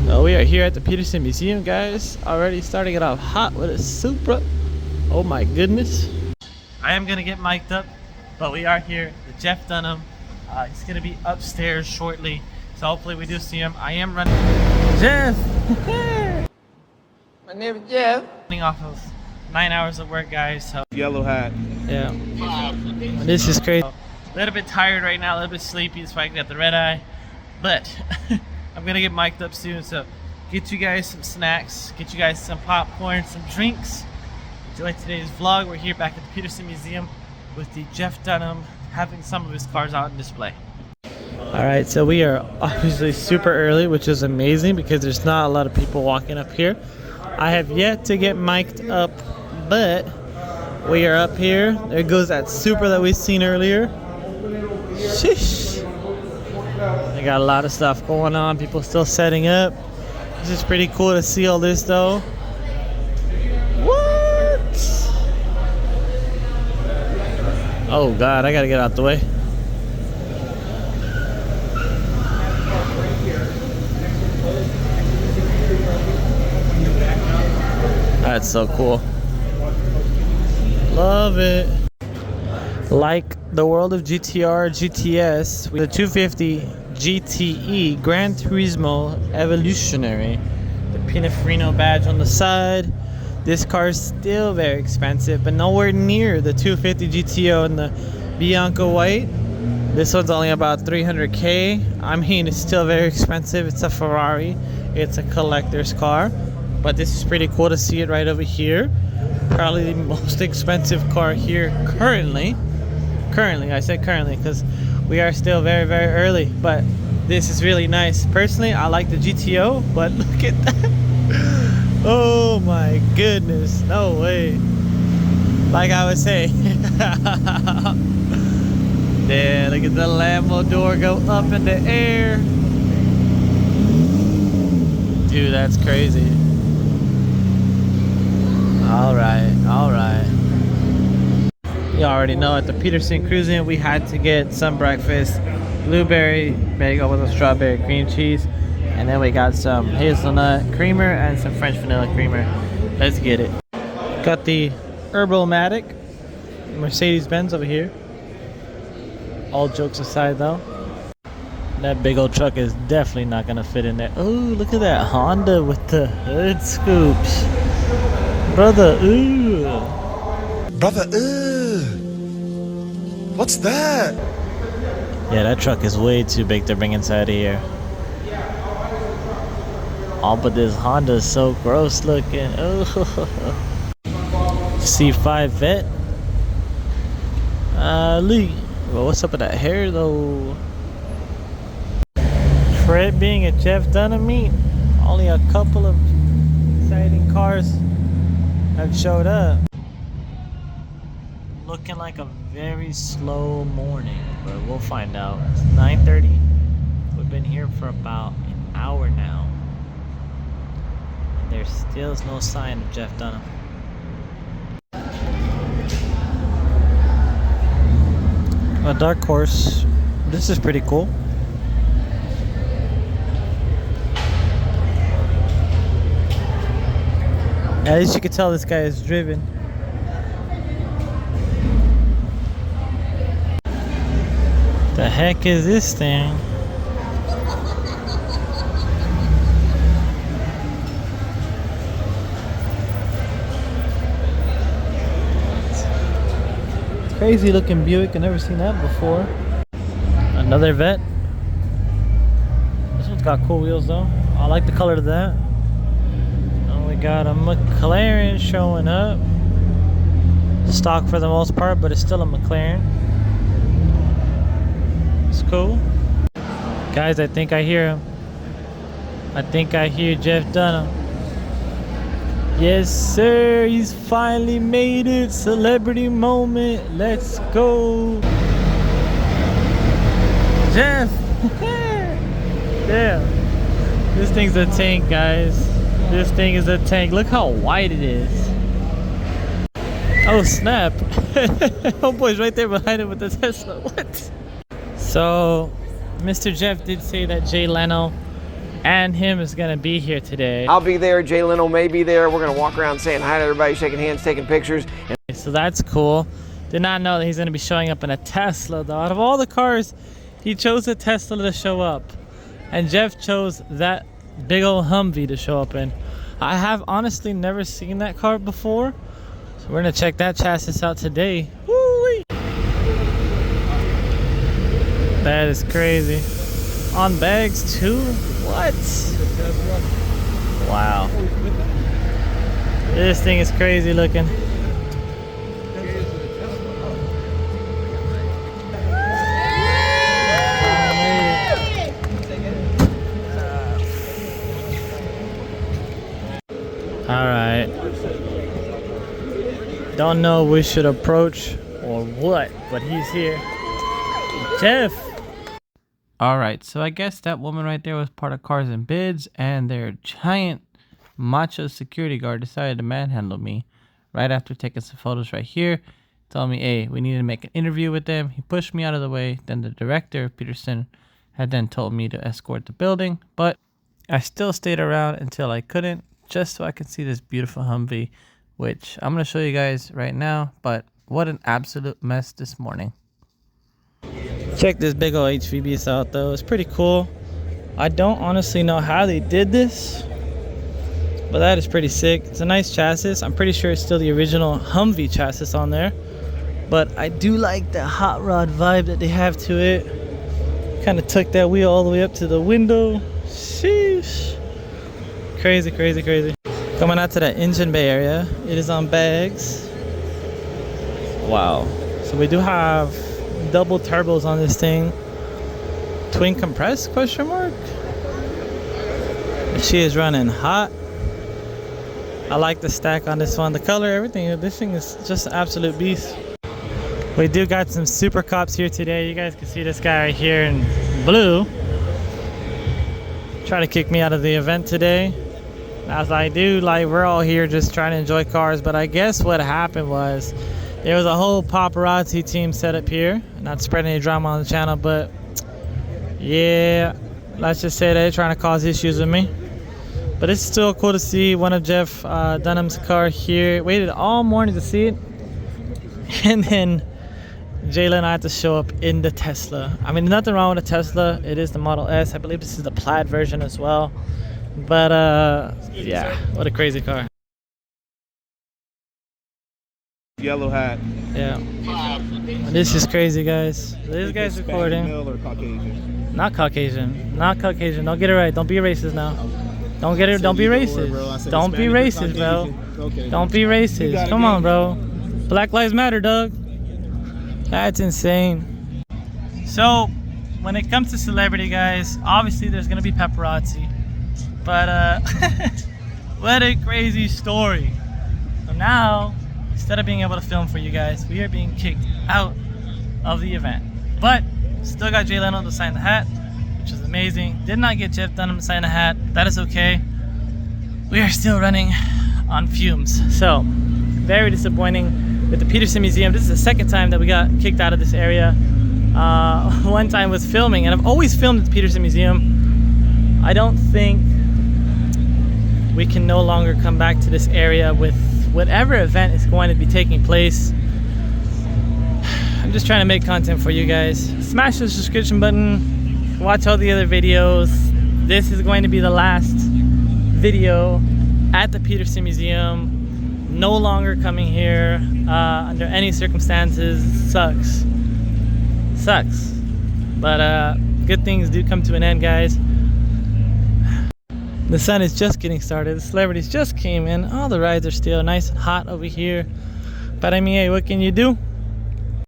We are here at the Petersen Museum, guys. Already starting it off hot with a Supra. Oh my goodness. I am gonna get mic'd up, but we are here with Jeff Dunham. He's gonna be upstairs shortly, so hopefully we do see him. I am running. Jeff! My name is Jeff. Running off of 9 hours of work, guys. So Yellow hat. yeah, this is crazy. A little bit tired right now, a little bit sleepy. That's why I got the red eye, but I'm gonna get mic'd up soon. So get you guys some snacks, get you guys some popcorn, some drinks. Enjoy today's vlog. We're here back at the Petersen Museum with the Jeff Dunham, having some of his cars out on display. All right, so we are obviously super early, which is amazing because there's not a lot of people walking up here. I have yet to get mic'd up, but we are up here. There goes that Supra that we seen earlier. Sheesh. They got a lot of stuff going on. People still setting up. This is pretty cool to see all this though. What? Oh God, I gotta get out the way. That's so cool. Love it. Like the world of GTR GTS, the 250 GTE Gran Turismo Evolutionary, the Pininfarina badge on the side. This car is still very expensive, but nowhere near the 250 GTO and the Bianco White. This one's only about 300K. I mean, it's still very expensive. It's a Ferrari. It's a collector's car, but this is pretty cool to see it right over here. Probably the most expensive car here currently. I said currently because we are still very, very early, but this is really nice. Personally, I like the GTO, but look at that. Oh my goodness, no way. Like I was saying. There, look at the Lambo door go up in the air. Dude, that's crazy. All right. You already know at the Petersen Cruising we had to get some breakfast. Blueberry bagel with a strawberry cream cheese. And then we got some hazelnut creamer and some French vanilla creamer. Let's get it. Got the Herbal-Matic Mercedes-Benz over here. All jokes aside though. That big old truck is definitely not gonna fit in there. Oh, look at that Honda with the hood scoops. Brother, ooh. Brother, what's that? Yeah, that truck is way too big to bring inside of here. Oh, but this Honda is so gross looking. Oh. C5 Vet. Lee. Well, what's up with that hair though? For it being a Jeff Dunham meet, only a couple of exciting cars have showed up. Looking like a very slow morning, but we'll find out. It's 9:30. We've been here for about an hour now, and there still is no sign of Jeff Dunham. A dark horse. This is pretty cool. At least you can tell this guy is driven. The heck is this thing? It's crazy looking Buick. I've never seen that before. Another Vet. This one's got cool wheels though. I like the color of that. We got a McLaren showing up. Stock for the most part, but it's still a McLaren. It's cool. Guys, I think I hear him. I think I hear Jeff Dunham. Yes, sir. He's finally made it. Celebrity moment. Let's go. Jeff. Damn. This thing's a tank, guys. This thing is a tank. Look how wide it is. Oh snap. Homeboy's right there behind him with the Tesla. What? So Mr. Jeff did say that Jay Leno and him is gonna be here today. I'll be there, Jay Leno may be there. We're gonna walk around saying hi to everybody, shaking hands, taking pictures. So that's cool. Did not know that he's gonna be showing up in a Tesla though. Out of all the cars, he chose a Tesla to show up. And Jeff chose that big old Humvee to show up in. I have honestly never seen that car before. So we're gonna check that chassis out today. Woo-wee. That is crazy. On bags too? What? Wow. This thing is crazy looking. Alright. Don't know if we should approach or what, but he's here. Jeff! Alright, so I guess that woman right there was part of Cars and Bids, and their giant macho security guard decided to manhandle me right after taking some photos right here. Told me, hey, we need to make an interview with them. He pushed me out of the way. Then the director, Petersen, had then told me to escort the building, but I still stayed around until I couldn't, just so I could see this beautiful Humvee, which I'm going to show you guys right now. But what an absolute mess this morning. Check this big old HVBs out though. It's pretty cool. I don't honestly know how they did this, but that is pretty sick. It's a nice chassis. I'm pretty sure it's still the original Humvee chassis on there, but I do like the hot rod vibe that they have to it. Kind of took that wheel all the way up to the window. Sheesh. Crazy, crazy, crazy. Coming out to the engine bay area. It is on bags. Wow. So we do have double turbos on this thing. Twin compressed, question mark? She is running hot. I like the stack on this one. The color, everything. This thing is just an absolute beast. We do got some super cops here today. You guys can see this guy right here in blue. Trying to kick me out of the event today. As I do, like, we're all here just trying to enjoy cars, but I guess what happened was there was a whole paparazzi team set up here. Not spreading any drama on the channel, but yeah, let's just say they're trying to cause issues with me. But it's still cool to see one of Jeff Dunham's car here. Waited all morning to see it, and then Jayla and I had to show up in the Tesla. I mean, nothing wrong with a Tesla. It is the Model S. I believe this is the plaid version as well. But yeah, what a crazy car. Yellow hat. Yeah. This is crazy, guys. This guy's recording. Male or Caucasian? Not Caucasian. Not Caucasian. Don't get it right. Don't be racist now. Don't get it. Don't be racist. Don't be racist, bro. Okay. Don't be racist. Come on, bro. Black Lives Matter, Doug. That's insane. So, when it comes to celebrity, guys, obviously there's gonna be paparazzi. But what a crazy story. So now, instead of being able to film for you guys, we are being kicked out of the event. But still got Jay Leno to sign the hat, which is amazing. Did not get Jeff Dunham to sign the hat. That is okay. We are still running on fumes. So very disappointing with the Petersen Museum. This is the second time that we got kicked out of this area. One time was filming, and I've always filmed at the Petersen Museum. I don't think we can no longer come back to this area with whatever event is going to be taking place. I'm just trying to make content for you guys. Smash the subscription button, watch all the other videos. This is going to be the last video at the Petersen Museum. No longer coming here under any circumstances. Sucks. But good things do come to an end, guys. The sun is just getting started. The celebrities just came in. All the rides are still nice and hot over here. But I mean, hey, what can you do?